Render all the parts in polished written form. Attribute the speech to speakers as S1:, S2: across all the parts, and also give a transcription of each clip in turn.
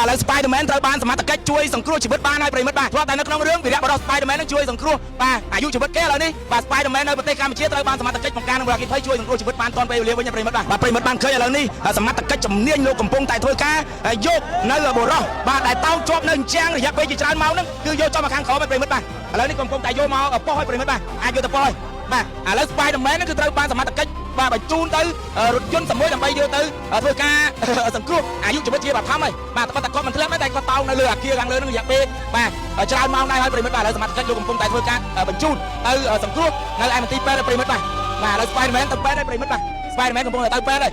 S1: បាទឥឡូវ Spider-Man ត្រូវបានសមត្ថកិច្ចជួយសង្គ្រោះជីវិតបានហើយប្រិមិត្តបាទធ្លាប់តែនៅក្នុងរឿងវីរបុរស Spider-Man នឹងជួយសង្គ្រោះបាទអាយុជីវិតគេឥឡូវនេះបាទ Spider-Man នៅប្រទេសកម្ពុជាត្រូវបានសមត្ថកិច្ចបង្ការនឹងបរាគីភ័យជួយសង្គ្រោះជីវិតបានទាន់ពេលវេលាវិញប្រិមិត្តបាទប្រិមិត្តបានឃើញឥឡូវនេះសមត្ថកិច្ចជំនាញលោកកំពុងតែធ្វើការយកនៅបុរសបាទដែលតោងជាប់នៅអញ្ចាំងរយៈពេលជាច្រើនម៉ោងហ្នឹងគឺយកចូលមកខាងក្រោមឲ្យប្រិមិត្តបាទឥឡូវនេះកំពុងតែយកមកប៉ុស្តិ៍ឲ្យប្រិមិត្តបាទអាចយកទៅប៉ុស្តិ៍បាទឥឡូវ Spider-Man ហ្នឹងគឺត្រូវបានសមត្ថកិច្ចបាទបញ្ជូនទៅរថយន្តមួយដើម្បីយកទៅធ្វើការសង្គ្រោះអាយុជីវិតជាបឋមហើយបាទតែគាត់មិនធ្លាប់តែគាត់តោងនៅលើអាគារខាងលើនឹងរយៈពេលបាទច្រើនម៉ោងដែរហើយប្រិមិត្តបាទឥឡូវសមត្ថកិច្ចលោកកំពុងតែធ្វើការបញ្ជូនទៅសង្គ្រោះនៅឯមន្ទីរពេទ្យប្រិមិត្តបាទបាទឥឡូវ Spider-Man ទៅពេទ្យហើយប្រិមិត្តបាទ Spider-Man កំពុងតែទៅពេទ្យហើ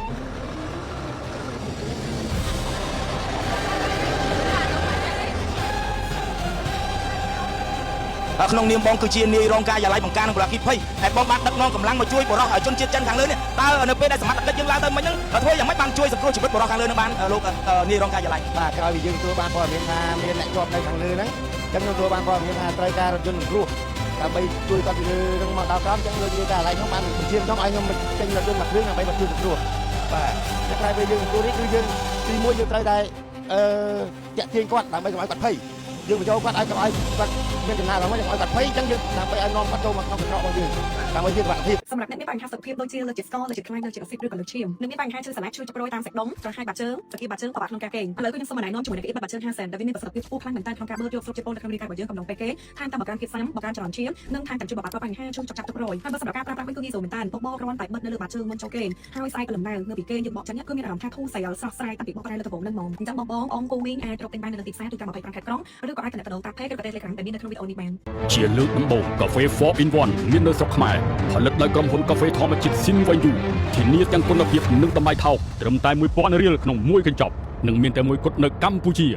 S1: យក្នុងនាមបងគឺជានាយរងការយាល័យបង្ការនឹងបរាគីភ័យហើយបងបានដឹកនាំកម្លាំងមកជួយបរិសុទ្ធជនជាតិចិនខាងលើនេះតើនៅពេលដែលសមត្ថកិច្ចយើងឡើងទៅមិញហ្នឹងធ្វើយ៉ាងម៉េចបានជួយសង្គ្រោះជីវិតបរិសុទ្ធខាងលើនឹងបានលោកនាយរងការយាល័យ
S2: បាទក្រោយពីយើងទទួលបានព័ត៌មានថាមានអ្នកជាប់នៅខាងលើហ្នឹងអញ្ចឹងទទួលបានព័ត៌មានថាត្រូវការរថយន្តសង្គ្រោះដើម្បីជួយគាត់ពីលើនឹងមកដល់ក្រោមអញ្ចឹងលោកនាយការយាល័យខ្ញុំបានបញ្ជាខ្ញុំឲ្យខ្ញុំចេញរថយន្តមួយគ្រឿងដើម្បីមកជួយសង្គ្រោះបាទតែក្រោយពីយើងសង្គ្រោះនេះគឺយើងទីមួយយើងត្រូវតែតាក់ទាញគាត់ដើម្បីកុំឲ្យគាត់ភ័យយើងបញ្ចូលគាត់ឲ្យកុំឲ្យគាត់មានចំណាយឡើងមកកុំឲ្យគាត់ភ័យអញ្ចឹងយើងដើម្បីឲ្យនាំគាត់ចូលមកក្នុងកញ្ចក់របស់យើងដើម្បីជាសុខភាព
S3: សម្រាប់អ្នកមានបញ្ហាសុខភាពដូចជាលើកជាស្គរលើកជាខ្លាញ់លើកជាអស៊ីតឬក៏លើកឈាមនិងមានបញ្ហាឈឺសន្លាក់ឈឺចព្រួយតាមសាច់ដុំចង្ហាយបាត់ជើងចង្កៀងបាត់ជើងក៏បាក់ក្នុងការគេងឥឡូវគឺខ្ញុំសូមណែនាំជាមួយនឹងកៀបបាត់ជើង50 ដែលវាមានប្រសិទ្ធភាពខ្ពស់ខ្លាំងមែនទែនក្នុងការបឺតយកស្រូបជាតិពុលនៅក្នុងរាងកាយរបស់យើងកំឡុងពេលគេថែមទាំងបង្កើនភាពស៊ាំបង្កើនចរន្តឈាមនិងថែមទាំងជួយបំបាត់បញ្ហាឈឺចុកចាប់ទុករយហើយបើសម្រាប់ការប្រើប្រាស់វិញគឺងាយស្រួលមែនទែនបបគ្រាន់តែបិទនៅលើបាត់ជើងមុនចូលគេងហើយស្អែកព្រលឹមឡើងនៅពីគេងយើងបកចាញ់គឺមានអារម្មណ៍ថាធូរស្រាលស្រស់ស្រាយតាំងពីបកក្រែលើដំបូងនឹងហ្មងអញ្ចឹងបងអងគូវិញអាចរកទិញបាននៅទីផ្សារទូទាំង25ខេត្តក្រុងឬក៏អាចតំណតាផេកឬក៏ Telegram ដែលមាននៅក្នុងវីដេអូនេះបានជ
S4: ាលើកដំបូងកាហ្វេ 4 in 1 មាននៅស្រុកខ្មែរផលិតដោយក្រុមហ៊ុនកាហ្វេធម្មជាតិស៊ីនវ៉ាយូធានាទាំងគុណភាពនិងតម្លៃថោកត្រឹមតែ 1000 រៀលក្នុងមួយកញ្ចប់និងមានតែមួយគត់នៅកម្ពុជា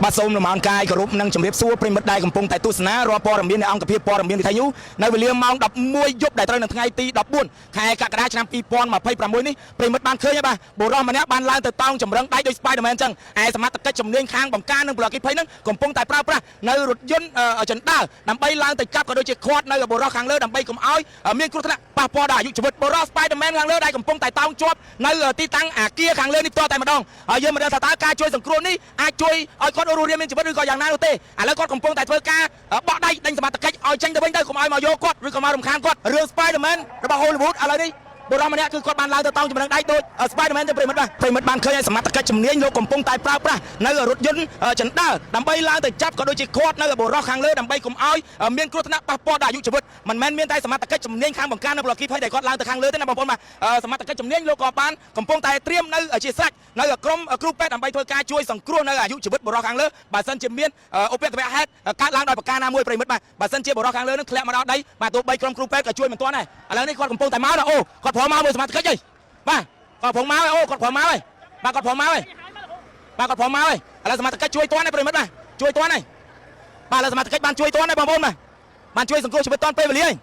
S1: បាទសូមលំអរកាយគោរពនិងជម្រាបសួរប្រិមិត្តដែលកំពុងតែទស្សនារាល់ព័ត៌មាននៃអង្គភាពព័ត៌មានវិទ្យុនៅវេលាម៉ោង11យប់ដែលត្រូវនៅថ្ងៃទី14ខែកក្កដាឆ្នាំ2026នេះប្រិមិត្តបានឃើញហើយបាទបុរសម្នាក់បានឡើងទៅតោងចម្រឹងដៃដោយ Spider-Man អញ្ចឹងឯសមត្ថកិច្ចជំនាញខាងបង្ការនិងបរាគីភ័យនឹងកំពុងតែប្រើប្រាស់នៅរថយន្តចិនដាល់ដើម្បីឡើងទៅចាប់ក៏ដូចជាឃាត់នៅបុរសខាងលើដើម្បីកុំឲ្យមានគ្រោះថ្នាក់ប៉ះពាល់ដល់អាយុជីវិតបុរស Spider-Man ខាងលើដែលកំពុងតែតោងជាប់នៅទីតាំងអាគារខាងលើនេះផ្ទាល់តែម្ដងហើយយើងមិនដឹងថាតើការជួយសង្គ្រោះនេះអាចជួយឲ្យគាត់រស់រានមានជីវិតឬក៏យ៉ាងណានោះទេឥឡូវគាត់កំពុងតែធ្វើការបោះដៃដេញសមត្ថកិច្ចឲ្យចេញទៅវិញទៅកុំឲ្យមកយកគាត់ឬក៏មករំខានគាត់រឿង Spider-Man របស់ Hollywood ឥឡូវនេះបុរសម្នាក់គឺគាត់បានឡើងទៅតោងចម្រឹងដៃដូច Spider-Man ទៅប្រិមិត្តបានឃើញសមត្ថកិច្ចជំនាញលោកកំពុងតែប្រើប្រាស់នៅរថយន្តចិនដាល់ដើម្បីឡើងទៅចាប់ក៏ដូចជាឃាត់នៅបុរសខាងលើដើម្បីកុំឲ្យមានគ្រោះថ្នាក់ប៉ះពាល់ដល់អាយុជីវិតមិនមែនមានតែសមត្ថកិច្ចជំនាញខាងបង្ការនៅបរាគីភ័យដែលគាត់ឡើងទៅខាងលើទេណាបងប្អូនបាទសមត្ថកិច្ចជំនាញលោកក៏បានកំពុងតែត្រៀមនៅជាស្រេចនៅក្រុមគ្រូពេទ្យដើម្បីធ្វើការជួយសង្គ្រោះនៅអាយុជីវិតបុរសខាងលើបើសិនជាមានឧបទ្ទវហេតុកើតឡើងដោយប្រការណាមួយប្រិមិត្តបាទបើសិនជាបុរសខាងលើនឹងធ្លាក់មកដល់ដីបាទទោះបីក្រុមគ្រូពេទ្យក៏ជួយមិនទាន់ដែរឥឡូវនេះគាត់កំពុងតែមកណាអូគាត់ព្រមមកមើលសមត្ថកិច្ចបាទគាត់ព្រមមកអូគាត់ព្រមមកហើយបាទគាត់ព្រមមកហើយបាទគាត់ព្រមមកហើយឥឡូវសមត្ថកិច្ចជួយទាន់ហើយប្រិមិត្តបាទជួយទាន់ហើយបាទឥឡូវសមត្ថកិច្ចបានជួយទាន់ហើយបងប្អូនបាទបានជួយសង្គ្រោះជីវិតទាន់ពេលវេលាហើយ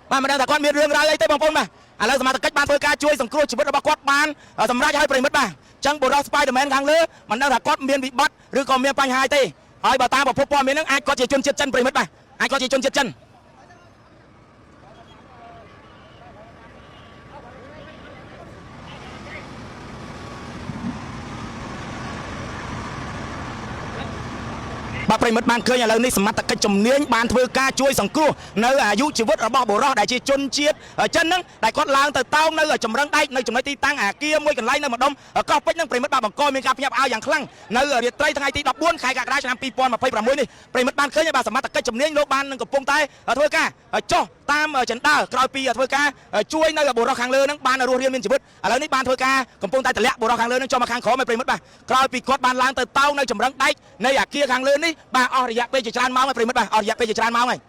S1: បាទមិនដឹងថាគាត់មានរឿងរ៉ាវអីទេបងប្អូនបាទឥឡូវសមត្ថកិច្ចបានធ្វើការជួយសង្គ្រោះជីវិតរបស់គាត់បានសម្រេចហើយប្រិមិត្តបាទអញ្ចឹងបុរស Spider-Man ខាងលើមិនដឹងថាគាត់មានវិបត្តិឬក៏មានបញ្ហាទេហើយបើតាមប្រភពព័ត៌មានហ្នឹងអាចគាត់ជាជនជាតិចិនប្រិមិត្តបាទអាចគាត់ជាជនជាតិចិនបាទប្រិមិត្តបានឃើញឥឡូវនេះសមត្ថកិច្ចជំនាញបានធ្វើការជួយសង្គ្រោះនៅអាយុជីវិតរបស់បុរសដែលជាជនជាតិចិនហ្នឹងដែលគាត់ឡើងទៅតោងនៅចម្រឹងដែកនៅចំណុចទីតាំងអាគារមួយកន្លែងនៅម្ដុំកោះពេជ្រហ្នឹងប្រិមិត្តបានបង្កមានការភ្ញាក់ផ្អើលយ៉ាងខ្លាំងនៅរាត្រីថ្ងៃទី14ខែកក្កដាឆ្នាំ2026នេះប្រិមិត្តបានឃើញបាទសមត្ថកិច្ចជំនាញលោកបាននឹងកំពុងតែធ្វើការចុះតាមចិនដាល់ក្រោយពីធ្វើការជួយនៅបុរសខាងលើហ្នឹងបានរស់រានមានជីវិតឥឡូវនេះបានធ្វើការកំពុងតែទម្លាក់បុរសខាងលើហ្នឹងចុះមកខាងក្រោមឲ្យប្រិមិត្តបាទក្រោយពីគាត់បានឡើងទៅតោងនៅចម្រឹងដែកនៃអាគារខាងលើនេះបាទអស់រយៈពេលជាច្រើនម៉ោងហើយប្រិមិត្តបាទអស់រយៈពេលជាច្រើនម៉ោងហើយ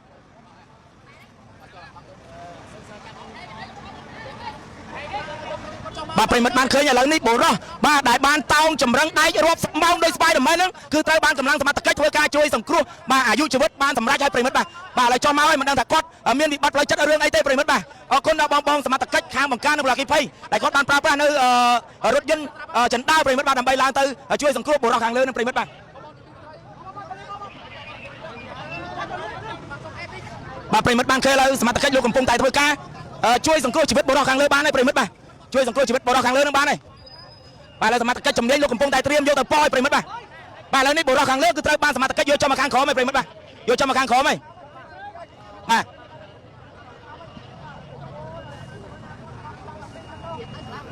S1: បាទប្រិមិត្តបានឃើញឥឡូវនេះបុរសបាទដែលបានតោងចម្រឹងដែករាប់ម៉ោងដោយ Spider-Man ហ្នឹងគឺត្រូវបានកម្លាំងសមត្ថកិច្ចធ្វើការជួយសង្គ្រោះបាទអាយុជីវិតបានសម្រេចឲ្យប្រិមិត្តបាទឥឡូវចុះមកហើយមិនដឹងថាគាត់មានវិបត្តិផ្លូវចិត្តរឿងអីទេប្រិមិត្តបាទអរគុណដល់បងសមត្ថកិច្ចខាងបង្ការនៅបរាគីភ័យដែលគាត់បានប្រើប្រាស់នៅរថយន្តចិនដាល់ប្រិមិត្តបាទដើម្បីឡើងទៅជួយសង្គ្រោះបុរសខាងលើនឹងប្រិមិត្តបាទប្រិមិត្តបានឃើញឥឡូវសមត្ថកិច្ចលោកកំពុងតែធ្វើការជួយសង្គ្រោះជីវិតបុរសខាងលើបានហើយប្រិមិត្តបាទជួយសង្គ្រោះជីវិតបុរសខាងលើនឹងបានហើយ បាទឥឡូវសមត្ថកិច្ចជំនាញលោកកំពុងតែត្រៀមយកទៅប៉ោយប្រិមិត្តបាទឥឡូវនេះបុរសខាងលើគឺត្រូវបានសមត្ថកិច្ចយកចំមកខាងក្រោមឯប្រិមិត្តបាទយកចំមកខាងក្រោមឯបាទ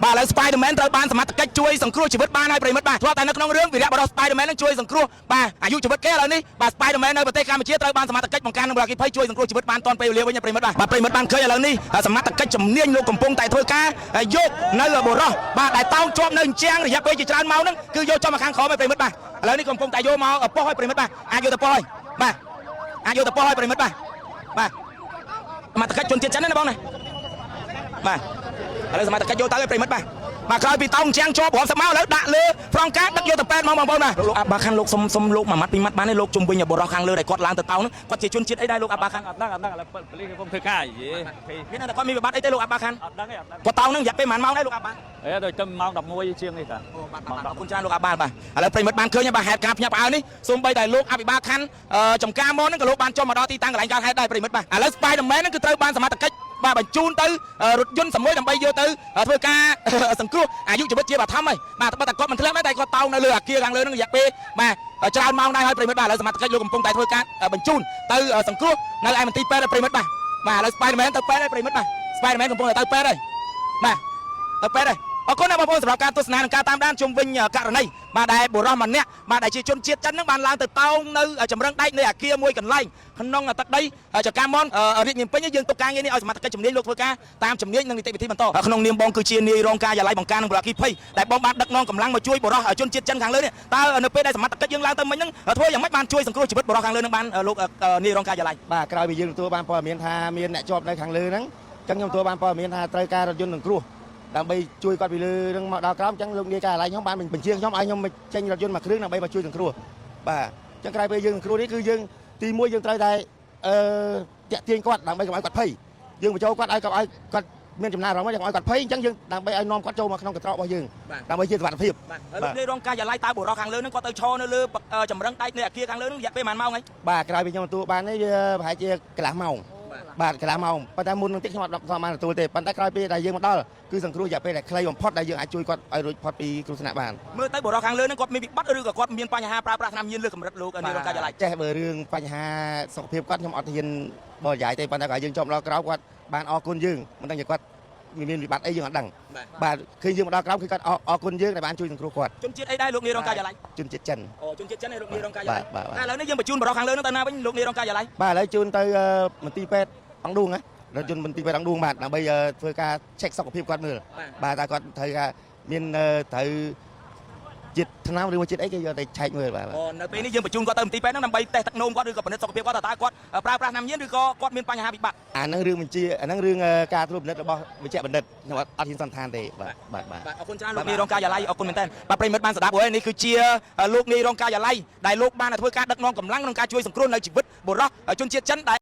S1: បាទឥឡូវ Spider-Man ត្រូវបានសមត្ថកិច្ចជួយសង្គ្រោះជីវិតបានហើយប្រិមិត្តបាទធ្លាប់តែនៅក្នុងរឿងវីរៈបុរស Spider-Man នឹងជួយសង្គ្រោះបាទអាយុជីវិតគេឥឡូវនេះបាទ Spider-Man នៅប្រទេសកម្ពុជាត្រូវបានសមត្ថកិច្ចបង្ការនឹងបរាគីភ័យជួយសង្គ្រោះជីវិតបានទាន់ពេលវេលាវិញប្រិមិត្តបាទប្រិមិត្តបានឃើញឥឡូវនេះសមត្ថកិច្ចជំនាញលោកកំពុងតែធ្វើការយកនៅបុរសបាទដែលតោងជាប់នៅអញ្ចាំងរយៈពេលជាច្រើនម៉ោងហ្នឹងគឺយកចំមកខាងក្រោមឯប្រិមិត្តបាទឥឡូវនេះកំពុងតែយកមកប៉ោះឲ្យប្រិមិត្តបាទអាចយកទៅប៉ោះឲ្យបាទអាចយកទៅប៉ោះឲ្យប្រិមិត្តបាទសមត្ថកិច្ចជនជាតិចិនណាបងណាបាទឥឡូវសមត្ថកិច្ចយកទៅឲ្យប្រិមិត្តបាទក្រោយពីតោងជាងជាប់រាប់សិបម៉ោងឥឡូវដាក់លើប្រងការដឹកយកទៅពេទ្យមកបងប្អូនណាលោកអាបាខាន់លោកសុំលោកមួយម៉ាត់ពីរម៉ាត់បានទេលោកជំវិញបុរសខាងលើដែលគាត់ឡើងទៅតោងហ្នឹងគាត់ជាជនជាតិអីដែរលោកអាបាខាន់អត់ដឹងឥឡូវប៉ូលីសខ្ញុំធ្វើការយីមានតែគាត់មានវិបត្តិអីទេលោកអាបាខាន់អត់ដឹងទេគាត់តោងហ្នឹងរយៈពេលប៉ុន្មានម៉ោងដែរលោកអាបាដល់ទៅម៉ោង11ជាងនេះតាអរគុណច្រើនលោកអាបាបាទឥឡូវប្រិមិត្តបានឃើញបាទហេតុការភ្ញាក់ផ្អើលនេះសូម្បីតែលោកអភិបាលខណ្ឌចំការមកហ្នឹងក៏លោកបានចុះមកដល់ទីតាំងកន្លែងកើតហេតុដែរប្រិមិត្តបាទឥឡូវ Spider-Man ហ្នឹងគឺត្រូវបានសមត្ថកិច្ចបាទបញ្ជូនទៅរថយន្តមួយដើម្បីយកទៅធ្វើការសង្គ្រោះអាយុជីវិតជាបឋមហើយបាទតែគាត់មិនធ្លាប់ដែរតែគាត់តោងនៅលើអាគារខាងលើហ្នឹងរយៈពេលបាទច្រើនម៉ោងដែរហើយប្រិមិត្តបាទឥឡូវសមត្ថកិច្ចលោកកំពុងតែធ្វើការបញ្ជូនទៅសង្គ្រោះនៅឯមន្ទីរពេទ្យប្រិមិត្តបាទឥឡូវ Spider-Man ទៅពេទ្យហើយប្រិមិត្តបាទ Spider-Man កំពុងតែទៅពេទ្យហើយបាទទៅពេទ្យហើយអរគុណណាបងប្អូនសម្រាប់ការទស្សនានិងការតាមដានជុំវិញករណីបាទដែលបុរសម្នាក់បាទដែលជាជនជាតិចិនហ្នឹងបានឡើងទៅតោងនៅចម្រឹងដែកនៃអាគារមួយកន្លែងក្នុងទឹកដីចកាមនរាជនាមពេញយើងទុកការងារនេះឲ្យសមត្ថកិច្ចជំនាញលោកធ្វើការតាមជំនាញនិងនីតិវិធីបន្តក្នុងនាមបងគឺជានាយរងការយាល័យបង្ការនឹងបរាគីភ័យដែលបងបានដឹកនាំកម្លាំងមកជួយបុរសជនជាតិចិនខាងលើនេះតើនៅពេលដែលសមត្ថកិច្ចយើងឡើងទៅមិញហ្នឹងធ្វើយ៉ាងម៉េចបានជួយសង្គ្រោះជីវិតបុរសខាងលើនឹងបានលោកនាយរងការយាល័យ
S2: បាទក្រោយពីយើងទទួលបានព័ត៌មានថាមានអ្នកជាប់នៅខាងលើហ្នឹងអញ្ចឹងខ្ញុំទទួលបានព័ត៌មានថាត្រូវការរថយន្តសង្គ្រោះដើម្បីជួយគាត់ពីលើនឹងមកដល់ក្រោមអញ្ចឹងលោកនាយការឡៃខ្ញុំបានបញ្ជាខ្ញុំឲ្យខ្ញុំចេញរថយន្តមួយគ្រឿងដើម្បីមកជួយសង្គ្រោះបាទអញ្ចឹងក្រោយពេលយើងសង្គ្រោះនេះគឺយើងទី1យើងត្រូវតែតាក់ទាញគាត់ដើម្បីកុំឲ្យគាត់ភ័យយើងបញ្ចូលគាត់ឲ្យគាត់មានចំណារអារម្មណ៍យើងឲ្យគាត់ភ័យអញ្ចឹងយើងដើម្បីឲ្យនាំគាត់ចូលមកក្នុងកន្ត្រករបស់យើងដើម្បីជាសុវត្ថិភាព
S1: បាទលោកនាយរងការយាល័យតើបុរសខាងលើនឹងគាត់ទៅឈរនៅលើចម្រឹងដែកនៃអាគារខាងលើនឹងរយៈពេលប៉ុន្មានម៉ោងហី
S2: បាទក្រោយពីខ្ញុំទទួលបាននេះវាប្រហែលជាកន្លះម៉ោងបាទកន្លះម៉ោងប៉ុន្តែមុននឹងតិចខ្ញុំអត់បានទទួលទេប៉ុន្តែក្រោយពេលដែលយើងមកដល់គឺសង្គ្រោះរយៈពេលដែលខ្លីបំផុតដែលយើងអាចជួយគាត់ឲ្យរួចផុតពីគ្រោះថ្នាក់បាន
S1: មើលទៅបុរសខាងលើនឹងគាត់មានវិបត្តិឬក៏គាត់មានបញ្ហាប្រើប្រាស់ថ្នាំញៀនលើកម្រិតលោកនាយរងការយាល័យ
S2: ចេះបើរឿងបញ្ហាសុខភាពគាត់ខ្ញុំអត់ហ៊ានបរិយាយទេប៉ុន្តែគាត់យើងជាប់ដល់ក្រោមគាត់បានអរគុណយើងមិនដឹងជាគាត់មានវិបត្តិអីយើងអត់ដឹងបាទឃើញយើងមកដល់ក្រោមគឺគាត់អរគុណយើងដែលបានជួយសង្គ្រោះគាត់
S1: ជនជាតិអីដែរលោកនាយរងការយាល័យ
S2: ជនជាតិចិន
S1: ជនជាតិចិនឯលោកនាយរងការយាល័យតែឥឡូវនេះយើងបញ្ជូនបុរសខាងលើនឹងទៅណាវិញលោកនាយរងការយាល័យ
S2: បាទឥឡូវជូនទៅមន្ទីរពេទ្យអង្គឌួងណារថយន្តមន្ទីរពេទ្យអង្គឌួងបាទដើម្បីធ្វើការ check សុខភាពគាត់មើលបាទតែគាត់ត្រូវថាមានត្រូវជាតិថ្នាំឬមួយជាតិអីគេយកទៅឆែកមើលបាទ
S1: នៅពេលនេះយើងបញ្ជូនគាត់ទៅមន្ទីរពេទ្យហ្នឹងដើម្បីតេស្តទឹកនោមគាត់ឬក៏ពិនិត្យសុខភាពគាត់តើគាត់ប្រើប្រាស់ថ្នាំញៀនឬក៏គាត់មានបញ្ហាវិបត្តិ
S2: អាហ្នឹងរឿងបញ្ជាអាហ្នឹងរឿងការត្រួតពិនិត្យរបស់វិជ្ជបណ្ឌិតខ្ញុំអត់ហ៊ានសន្និដ្ឋានទេបាទ
S1: អរគុណច្រើនលោកនាយរងការយាល័យអរគុណមែនតើបាទប្រិមិត្តបានស្ដាប់ហើយនេះគឺជាលោកនាយរងការយាល័យដែលលោកបានធ្វើការដឹកនាំកម្លាំងក្នុងការជួយសង្គ្រោះនៅជីវិតបុរសជនជាតិចិនដែល